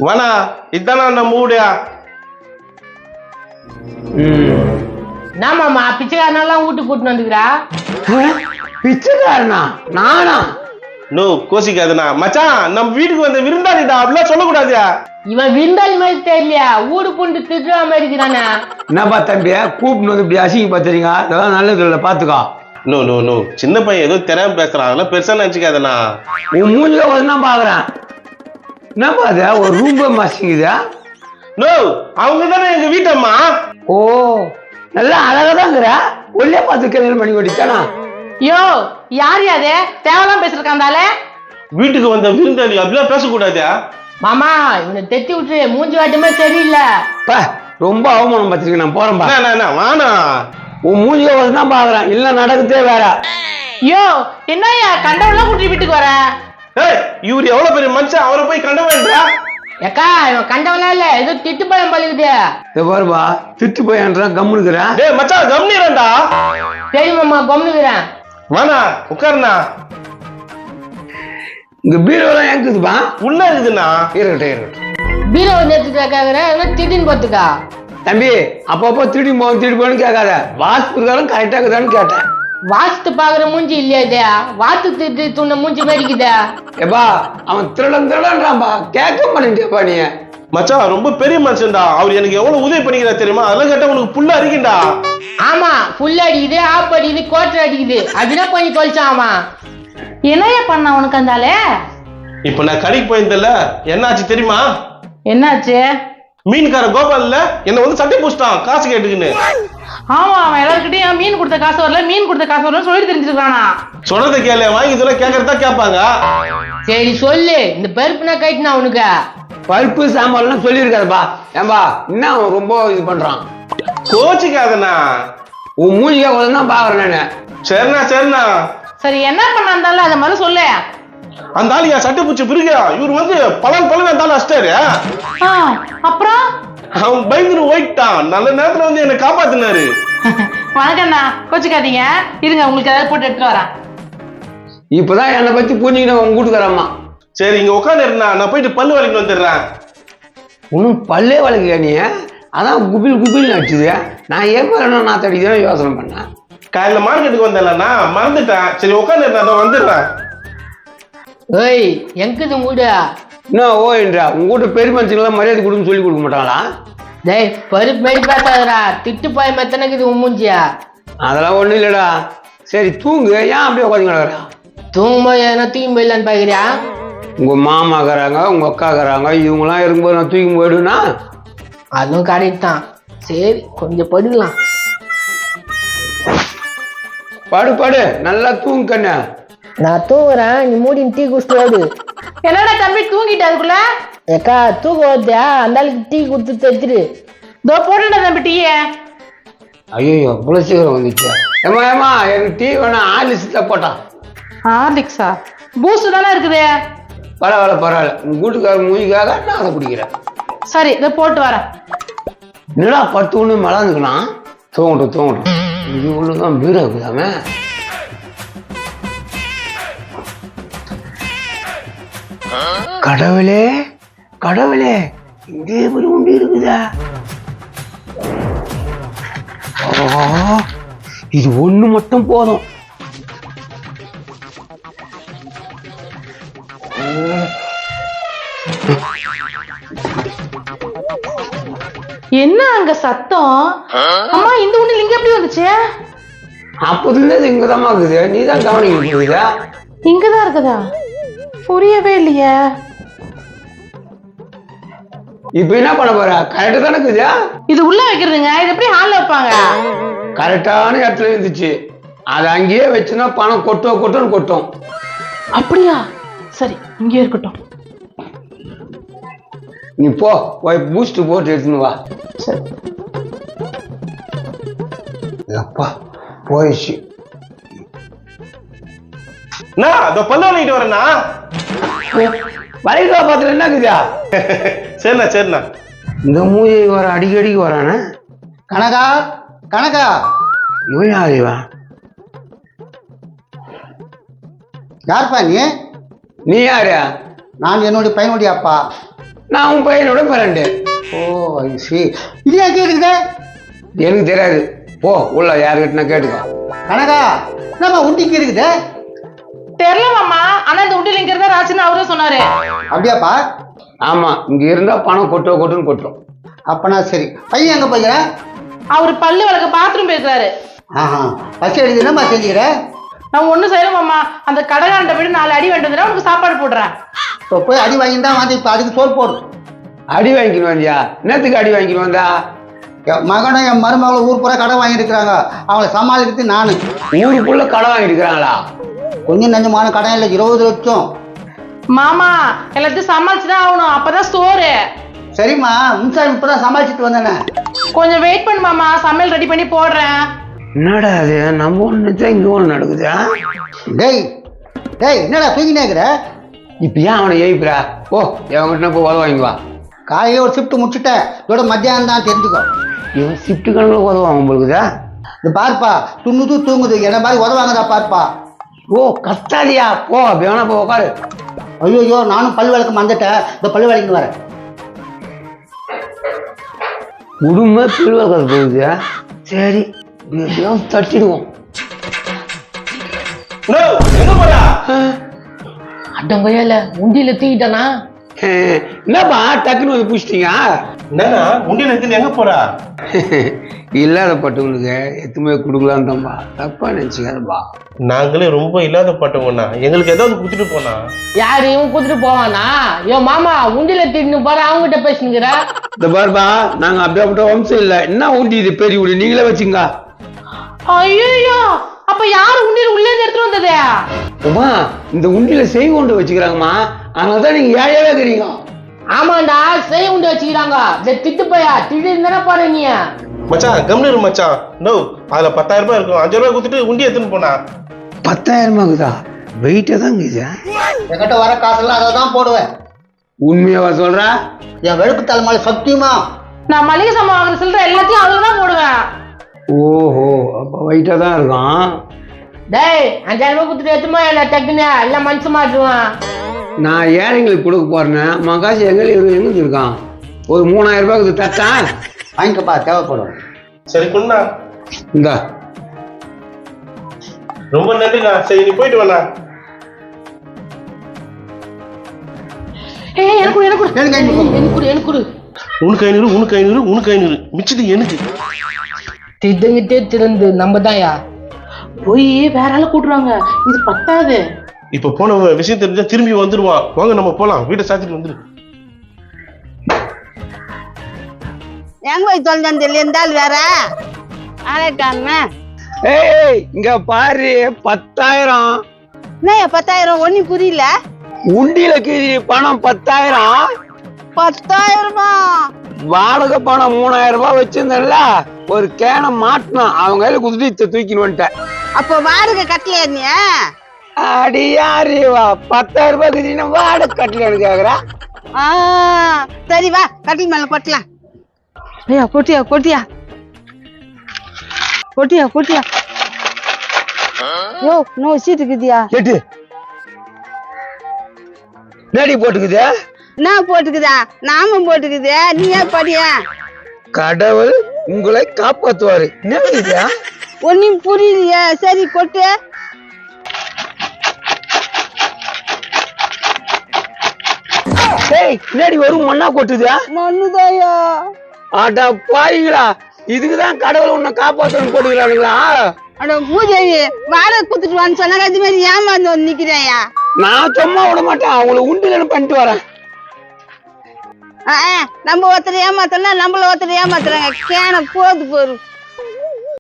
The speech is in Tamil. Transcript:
வேணா இதானா நம்ம ஊடியா. என்னமாமா பிச்சைக்காரனெல்லாம் வீட்டுக்கு கூட்டிட்டு வந்துக்கிறா? பிச்சைக்காரனா? நானா? நோ கோசிக்காதுண்ணா மச்சான், நம்ம வீட்டுக்கு வந்த விருந்தாளிடா, அப்படிலாம் சொல்லக்கூடாதியா. இவன் விருந்தாளி மாதிரி தெரியலையா, ஊடு பூண்டு திட்டுற மாதிரி இருக்கிறானே. என்னப்பா தம்பி கூப்பிட்டு வந்து இப்படி அசிங்க பாத்துறீங்க? அதெல்லாம் நல்லது இல்லை, பாத்துக்கோ. நோ நோ நோ, சின்ன பையன் ஏதோ தெரியாம பேசுறான், அதெல்லாம் பெருசா நினைச்சுக்காதண்ணா. உன் மூஞ்சில வந்து தான் பாக்குறேன். என்னப்பா அது ஒரு ரூம் மாசிங்குதா? நோ, அவங்க தானே எங்க வீட்டம்மா. ஓ, நல்லா அழகா தான் இருக்கிற. ஒல்லியா பார்த்து கல்யாணம் பண்ணி ஓடிச்சானா? யோ யார் யாரு தேவலாம் பேசுறாந்தாலே? வீட்டுக்கு வந்த விருந்தாளி அப்படிலாம் பேசக்கூடாதியா. மாமா இவனை தெத்தி விட்டு மூஞ்சி வாட்டமே சரியில்லை. ரொம்ப அவமானம் பார்த்துருக்கேன். நான் போறேன்பா. வானா உன் மூஞ்சில வந்து தான் பாக்குறேன், இல்ல நடக்குதே வேற. யோ என்னய்யா கண்டவெல்லாம் கூட்டி வீட்டுக்கு வர? இவரு எவ்வளவு பெரிய மனுஷன், அவரை போய் கண்ட வேண்டா. ஏக்கா இவன் கண்டவெல்லாம் இல்ல, ஏதோ திட்டு பயம் பழுகுது. பாருப்பா, திட்டு போயான்றான், கம்முனுக்குறேன். டேய் மச்சான் கம்னிரண்டா. சரி மாமா கம்முனுக்குறேன். வானா உட்காருண்ணா. இங்க பீரோலாம் ஏங்குதுப்பா. உள்ள இருக்குதுண்ணா. இருக்கட்டும் இருக்கட்டும். பீரோ நேற்றுக்கா கேக்குறேன், திடீர்னு பார்த்துக்கா. தம்பி அப்பப்போ திருடி போன்னு கேட்காத. வாஸ்து பிரகாரம் கரெக்டா இருக்குதான்னு கேட்டேன். வாஸ்து பாக்குற மூஞ்சி இல்லையா இது? வாத்து திட்டு துண்ண மூஞ்சி மாதிரிக்குதா? ஏப்பா அவன் திருடன்றான்பா, கேட்க மாட்டேன்ப்பா நீ. மச்சான் ரொம்ப பெரிய மனுஷன்டா, அவர் எனக்கு எவ்வளவு உதவி பண்ணிக்கிறா தெரியுமா? அதெல்லாம் கேட்டா உனக்கு புல்ல அடிக்கிண்டா. ஆமா புல் அடிக்குது, ஆப் அடிக்குது, கோட்டை அடிக்குது, அப்படின்னா கொஞ்சம் தொலைச்சாமா. என்னையா பண்ண உனக்கு அந்தாலே? இப்ப நான் கடைக்கு போயிருந்தேன்ல, என்னாச்சு தெரியுமா? என்னாச்சு? மீன்கார கோபால் இல்ல, என்ன வந்து சட்டை பூசிட்டான் காசு கேட்டுக்குன்னு. ஆமா அவன் எல்லாருக்கிட்டையும் மீன் கொடுத்த காசு வரல, மீன் கொடுத்த காசு வரல சொல்லி தெரிஞ்சிருக்கானா? சொன்னதை கேளு, வாங்கி இதெல்லாம் கேட்கறதா கேட்பாங்க. சரி சொல்லு, இந்த பருப்புனா கைட்டுனா உனக்கு பருப்பு சாம்பார்லாம் சொல்லியிருக்காருப்பா. ஏன்பா என்ன அவன் ரொம்ப இது பண்றான்? கோச்சிக்காதண்ணா. உன் மூஞ்சிக்கா தான் பாக்குறேன் நானு. சரிண்ணா சரிண்ணா. சரி என்ன பண்ண இருந்தாலும் அதை மாதிரி சொல்லு. அந்த ஆளு என் சட்டை பூச்சி பிரிக்க, இவர் வந்து பலன் அந்த ஆளு அஷ்டாரு. அப்புறம் அவன் பயங்கர ஓயிட்டான், நல்ல நேரத்துல வந்து என்ன காப்பாத்தினாரு. வணக்கம்ண்ணா, கோச்சுக்காதீங்க, இருங்க உங்களுக்கு ஏதாவது போட்டு எடுத்துட்டு வரேன். இப்பதான் என்னை பத்தி புரிஞ்சுக்கிட்ட உங்க வீட்டுக்காரம்மா. சரி இங்க உட்காந்து இருந்தா, நான் போயிட்டு பல்லு வலிக்கு வந்துடுறேன். ஒன்னும் பல்லே வலிக்க நீ, அதான் குபில் அடிச்சுது. நான் ஏன் நான் தடிதான் யோசனை பண்ணேன். காலையில மார்க்கெட்டுக்கு வந்தேன்லண்ணா, மறந்துட்டேன். சரி உட்காந்து இருந்தா நான் வந்துடுறேன். ஏய் எங்குது உங்கூட? என்ன ஓய்ன்றா? உங்க வீட்டு பெரிய மனுஷங்களாம் மரியாதை கொடுன்னு சொல்லி கொடுக்க மாட்டாங்களா? டேய் பருப்பு மாரி பேசாதடா, திட்டு பாய் மெத்தனக்குது உன் மூஞ்சியா. அதெல்லாம் ஒண்ணும் இல்லடா. சரி தூங்கு, ஏன் அப்படியே உட்காந்து கிடக்குறா? தூங்கும்போது எதனா தூங்கி போயிடலான்னு பாக்குறியா? உங்க மாமாக்குறாங்க, உங்க அக்காக்குறாங்க, இவங்கெல்லாம் இருக்கும்போது நான் தூக்கி போயிடுவேனா? அதுவும் கரெக்ட் தான். சரி கொஞ்சம் படுக்கலாம். படு நல்லா தூங்கு கண்ணு. நான் தூங்குறேன், நீ மூடி டீ குடிச்சிட்டு ஓடு. என்னடா தம்பி தூங்கிட்டு அதுக்குள்ள? ஏக்கா தூங்க ஓத்தியா, அந்த ஆளுக்கு டீ கொடுத்து தச்சுரு. இதோ போட்டுடா தம்பி டீய. ஐயோ இவ்வளவு சீக்கிரம் வந்துச்சு. ஏமா எனக்கு டீ வேணா, ஆர்லிக்ஸ் போட்டான். ஹார்லிக்ஸா? பூஸ்ட் தானே இருக்குது. பரவாயில்ல, உங்க வீட்டுக்கார மூஞ்சிக்காக நான் அதை குடிக்கிறேன். சரி இதை போட்டு வரேன். என்னடா 10 ஒண்ணு மலாந்துக்கலாம். தூங்கட்டும் இது ஒண்ணுதான் பீரோ இருக்குதாமே. கடவுளே இங்கே ஒரு உண்டி இருக்குதா? இது ஒண்ணு மட்டும் போதும். என்ன அங்க சத்தம்? அம்மா இந்த உண்ணில் இங்க எப்படி வந்துச்சு? அப்பதுல இங்கதான் இருக்குது, நீதான் கவனிக்க போகுதா? இங்கதான் இருக்குதா? புரியவே இல்லையே. இப்ப என்ன பண்ண போற? கரெக்டா தானே இருக்குதா? இது உள்ள வைக்கிறதுங்க, இது எப்படி ஹால்ல வைப்பாங்க? கரெக்டான இடத்துல இருந்துச்சு, அது அங்கேயே வச்சுன்னா பணம் கொட்டும். அப்படியா? சரி இங்கே இருக்கட்டும். நீ போய் பூஸ்ட் போட்டு எடுத்துன்னு வா. சரி அப்பா போயிடுச்சு. பல்லு வலிக்கிட்டு வரேண்ணா. வளைகா பாத்திரம் என்ன இருக்குதா? சரிண்ணா. இந்த மூஞ்சி வர அடிக்கடிக்கு வரானே. கனகா இவன் யார்? இவன் யார்ப்பா நீ? நீ யாரு? நான் என்னுடைய பையனுடைய அப்பா. நான் உன் பையனோட ஃப்ரெண்டு. ஓ அது சரி. இது ஏன் கேட்குது? எனக்கு தெரியாது, போ உள்ள யாருக்கிட்ட கேட்டுக்கோ. கனகா என்னம்மா உண்டிக்கு இருக்குது? தெரியல மாமா, ஆனா இந்த உண்டியில் இங்க இருந்தா ராசின்னு அவரே சொன்னாரு. அப்படியாப்பா? ஆமா, இங்க இருந்தா பணம் கொட்டுன்னு கொட்டுரும். அப்பனா சரி. பையன் எங்கே போய்க்கிறேன்? அவரு பல்லு விளக்க பாத்ரூம் போயிருக்காரு. ஆஹா, பசி அடிக்குது. என்னம்மா செஞ்சுக்கிறேன்? நான் ஒண்ணும் செய்யல மாமா, அந்த கடைக்காரன்ட்ட போயிட்டு 4 அடி வேண்டியதுனா உனக்கு சாப்பாடு போடுறேன். இப்போ போய் அடி வாங்கி தான் வந்து இப்போ அதுக்கு சோறு போடும். அடி வாங்கிக்கணும் வந்தியா? என்னத்துக்கு அடி வாங்கிக்கணும் வந்தா? என் மகனும் என் மருமகளும் ஊர் பூரா கடை வாங்கியிருக்கிறாங்க. அவங்கள சமாளிக்கிறது நான். ஊருக்குள்ள கடன் வாங்கிட்டு இருக்கிறாங்களா? கொஞ்சம் நஞ்சமான கடன் இல்லை, 20 லட்சம். மாமா எல்லாத்தையும் சமாளிச்சுதான் ஆகணும், அப்பதான் சோறு. சரிம்மா, மின்சாரம் இப்போ தான் சமாளிச்சுட்டு வந்தேனே. கொஞ்சம் வெயிட் பண்ணு மாமா, சமையல் ரெடி பண்ணி போடுறேன். என்னடா அது, நம்ம ஒன்று இங்க ஒன்று நடக்குது. டேய் டேய், என்னடா தூங்கினே இருக்கிற? இப்ப ஏன் அவனை எழுப்புறா? ஓ, எவங்கிட்ட போய் உதவ வாங்கி வா. காலையில் ஒரு ஷிஃப்ட் முடிச்சுட்டேன், இதோட மத்தியானம் தான் தெரிஞ்சுக்கோ. இவன் ஷிஃப்ட் கணக்கில் உதவாங்க போலுக்குதா? இது பார்ப்பா, துண்ணுது தூங்குது, என்ன மாதிரி உதவாங்கதா பார்ப்பா. ஓ, கத்தாதியா, போ அப்படி வேணா போ உட்காரு. ஐயோ, நானும் பல் விளக்கு மறந்துட்டேன். இந்த பல் விளக்கு வரேன். உடுமை பிள்ளைகள் போகுது. சரி, எப்படியாவது தட்டிடுவோம். எங்க போறா? அடங்கொய்யால உண்டியில தூக்கிட்டானா? என்னப்பா டக்குன்னு வந்து பூச்சிட்டீங்க? என்னன்னா உண்டியல் எடுத்து எங்க போறா? இல்லாதப்பட்டவங்களுக்கு எத்துமே கொடுக்கலான்னு தான்பா, தப்பா நினைச்சுக்காதப்பா. நாங்களே ரொம்ப இல்லாதப்பட்டவங்கண்ணா, எங்களுக்கு ஏதாவது குடுத்துட்டு போனா. யாரு இவன் கூட்டிட்டு போவானா? யோ மாமா, உண்டியில தூக்கிட்டு போற, அவங்ககிட்ட பேசுனுங்கிற. இந்த பாருப்பா, நாங்க அப்படியே வம்சம் இல்ல. என்ன உண்டி இது பெரிய உண்டி, நீங்களே வச்சுங்க. ஐயோ, அப்ப யாரு உண்டியில உள்ளே எடுத்துட்டு வந்ததே? அம்மா, இந்த உண்டியில செய் கொண்டு வச்சுக்கிறாங்கம்மா, அதனாலதான் நீங்க ஏழையாவே இருக்கிறீங்க. ஆமாண்டா, செய் உண்டு வச்சுக்கிறாங்க. திட்டு போயா, திடீர்னு தானே போற நீ. மச்சான் கம்னு மச்சான். நோ, அதுல 10,000 ரூபாய் இருக்கும். 5 ரூபாய் கொடுத்துட்டு உண்டி எடுத்துன்னு போனா. 10,000 ஆகுதா? வெயிட்டா தான் இருக்குது. என்கிட்ட வர காசெல்லாம் அதை தான் போடுவேன். உண்மையாவா சொல்ற? என் வெளுப்பு தலைமால சத்தியமா. நான் மளிகை சாமான் வாங்குற சில்லற எல்லாத்தையும் அதுல தான் போடுவேன். ஓஹோ, அப்ப வெயிட்டா தான் இருக்கும். டேய், 5,000 ரூபாய் கொடுத்துட்டு எத்துமா இல்ல டக்குன்னு இல்ல மனசு மாட்டுவான். நான் ஏழைங்களுக்கு கொடுக்க போறேன். மகாசி எங்க இருக்கான்? ஒரு 3,000 ரூபாய்க்கு தட்டான். வாங்கிக்கப்பா, தேவைப்படும். சரி குண்ணா, இந்தா. ரொம்ப நன்றிண்ணா. சரி நீ போயிட்டு வேணா. எனக்கு உனக்கு 500 மிச்சது எனக்கு. திடங்கிட்டே திறந்து நம்ம தான்யா போய் வேற ஆள கூட்டுறாங்க. இது பத்தாது. இப்ப போனவங்க விஷயம் தெரிஞ்சா திரும்பி வந்துருவான். வாங்க நம்ம போலாம், வீட்டை சாத்திட்டு வந்துரு. எங்க போய் தொலைஞ்சான்னு தெரியல, இருந்தாலும் வேற ஆளேட்டான்னு. ஏய், இங்க பாரு, 10,000. என்ன 10,000? ஒன்னும் புரியல. உண்டியில கீழே பணம் 10,000. 10,000? வாடகை பணம் 3,000 ரூபாய் வச்சிருந்தேன்ல, ஒரு கேனை மாட்டினான். அவங்க கையில குடுத்துட்டு தூக்கின்னு வந்துட்டேன். அப்ப வாடகை கட்டலையா நீ? அடி யாரு 10,000 ரூபாய் கட்டினா வாடகை கட்டலன்னு கேக்குறா? சரி வா, கட்டில் மேல கொட்டலாம். ஐயா, கொட்டியா. யோ, நோ சீட்டு இருக்குதியா? கேட்டு நேடி போட்டுக்குது. நான் போட்டுக்குதா? நாமும் போட்டுக்குது. நீ ஏன் படியா? கடவுள் உங்களை காப்பாத்துவாரு. என்ன ஒன்னும் புரியலையா? சரி கொட்டு. பின்னாடி வரும் மண்ணா கொட்டுது. மண்ணுதாயா? அட பாய்களா, இதுக்குதான் கடவுள் உன்னை காப்பாத்தணும் போட்டுக்கிறானுங்களா? அட பூதேவி, வாடகை குத்துட்டு வான்னு சொன்னாங்க, அது மாதிரி ஏமாந்து வந்து நிக்கிறியா? நான் சும்மா விட மாட்டேன், அவங்களை உண்டுலன்னு பண்ணிட்டு வரேன். நம்ம ஒருத்தர் ஏமாத்தனா நம்மள ஒருத்தர் ஏமாத்துறாங்க. கேன போது போரு.